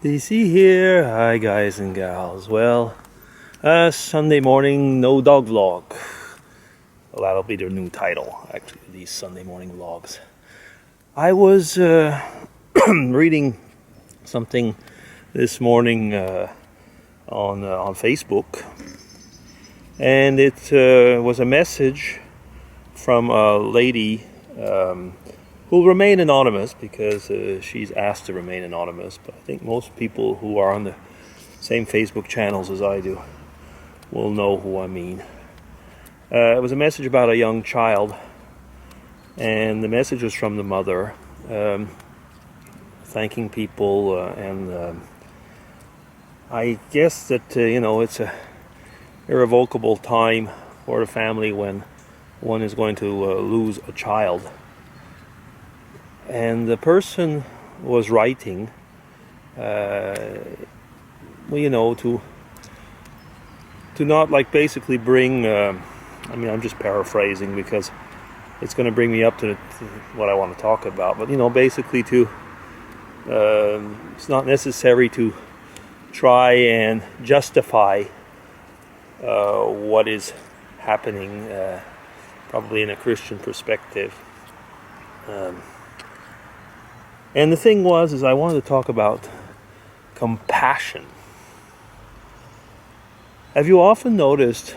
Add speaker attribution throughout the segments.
Speaker 1: DC here. Hi guys and gals. Well, Sunday morning no dog vlog. Well, that'll be the new title, actually, these Sunday morning vlogs. I was reading something this morning on Facebook, and it was a message from a lady who'll remain anonymous because she's asked to remain anonymous, but I think most people who are on the same Facebook channels as I do will know who I mean. It was a message about a young child, and the message was from the mother, thanking people, and I guess that it's a irrevocable time for the family when one is going to lose a child. And the person was writing, to not basically bring. I'm just paraphrasing because it's going to bring me up to what I want to talk about. But basically it's not necessary to try and justify what is happening, probably in a Christian perspective. And the thing is I wanted to talk about compassion. Have you often noticed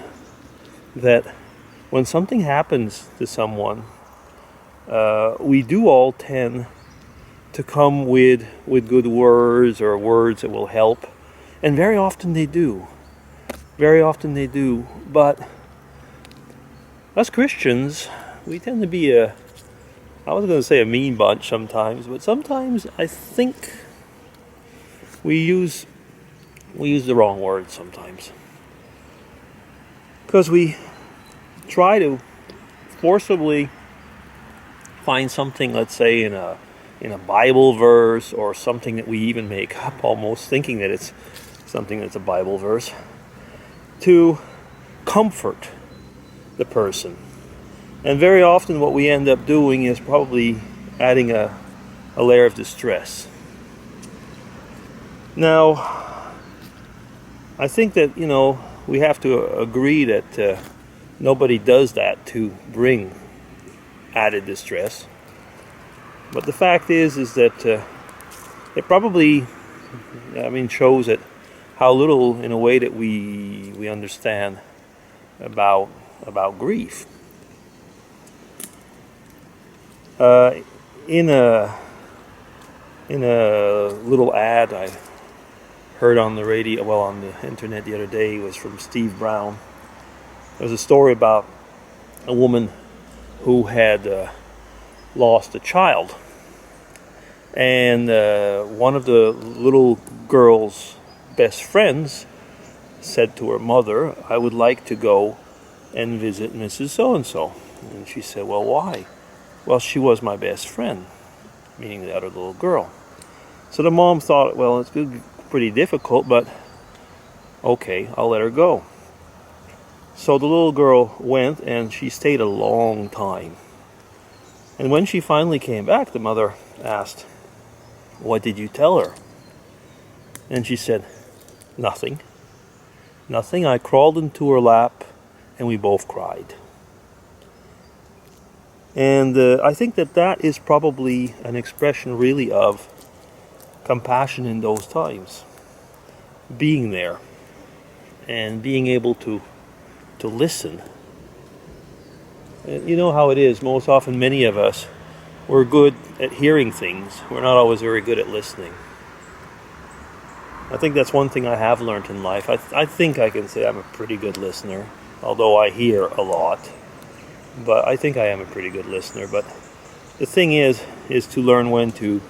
Speaker 1: that when something happens to someone, we do all tend to come with good words or words that will help, and very often they do. But us Christians, we tend to be I was going to say a mean bunch sometimes, but sometimes I think we use the wrong words sometimes. Because we try to forcibly find something, let's say in a Bible verse, or something that we even make up almost, thinking that it's something that's a Bible verse, to comfort the person. And very often what we end up doing is probably adding a layer of distress. Now, I think that, we have to agree that nobody does that to bring added distress. But the fact is that it probably, shows that how little, in a way, that we understand about grief. In a little ad I heard on the radio, on the internet the other day, was from Steve Brown. There was a story about a woman who had lost a child, and one of the little girl's best friends said to her mother, "I would like to go and visit Mrs. So-and-so." And she said, "Well, why?" "Well, she was my best friend," meaning the other little girl. So the mom thought, well, it's pretty difficult, but okay, I'll let her go. So the little girl went, and she stayed a long time. And when she finally came back, the mother asked, "What did you tell her?" And she said, "Nothing. Nothing. I crawled into her lap, and we both cried." And I think that is probably an expression really of compassion in those times. Being there and being able to listen. You know how it is. Most often, many of us, we're good at hearing things. We're not always very good at listening. I think that's one thing I have learned in life. I think I can say I'm a pretty good listener, although I hear a lot. But I think I am a pretty good listener. But the thing is to learn when to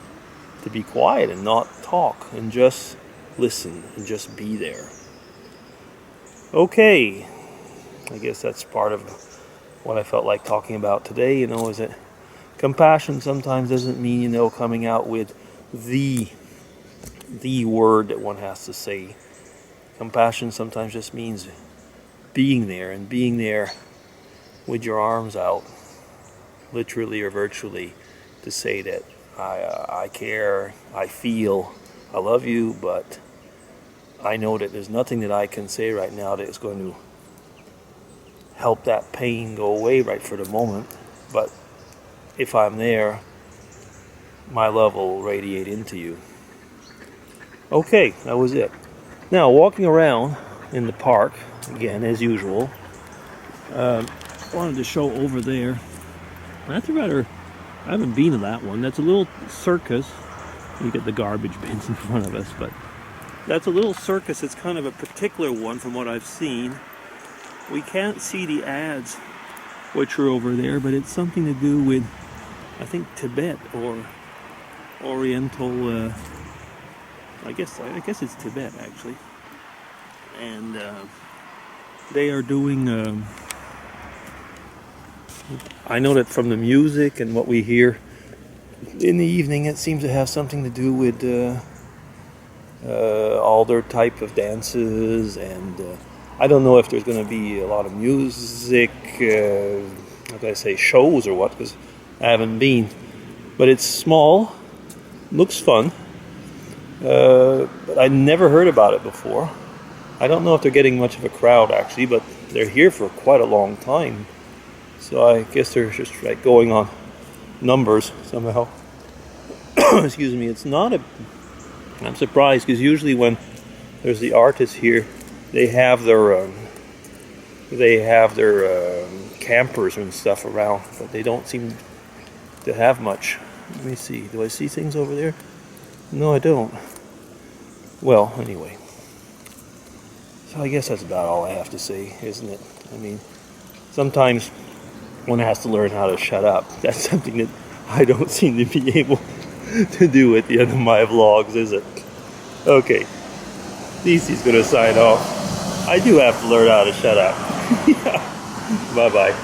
Speaker 1: be quiet and not talk and just listen and just be there. Okay, I guess that's part of what I felt like talking about today, is that compassion sometimes doesn't mean, coming out with the word that one has to say. Compassion sometimes just means being there, and being there with your arms out, literally or virtually, to say that I care, I feel, I love you, but I know that there's nothing that I can say right now that is going to help that pain go away right for the moment. But if I'm there, my love will radiate into you. Okay, that was it. Now, walking around in the park, again, as usual, wanted to show over there. That's a rather, I haven't been to that one. That's a little circus. You get the garbage bins in front of us, but that's a little circus. It's kind of a particular one from what I've seen. We can't see the ads which are over there, but it's something to do with, I think, Tibet or Oriental. I guess it's Tibet actually, and they are doing. I know that from the music and what we hear in the evening, it seems to have something to do with all their type of dances, and I don't know if there's going to be a lot of music, how can I say, shows or what, because I haven't been. But it's small, looks fun, but I never heard about it before. I don't know if they're getting much of a crowd actually, but they're here for quite a long time. So I guess they're just like going on numbers somehow. Excuse me. It's not a. I'm surprised because usually when there's the artists here, they have their campers and stuff around, but they don't seem to have much. Let me see. Do I see things over there? No, I don't. Well, anyway. So I guess that's about all I have to say, isn't it? I mean, sometimes one has to learn how to shut up. That's something that I don't seem to be able to do at the end of my vlogs, is it? Okay. DC's gonna sign off. I do have to learn how to shut up. Bye-bye.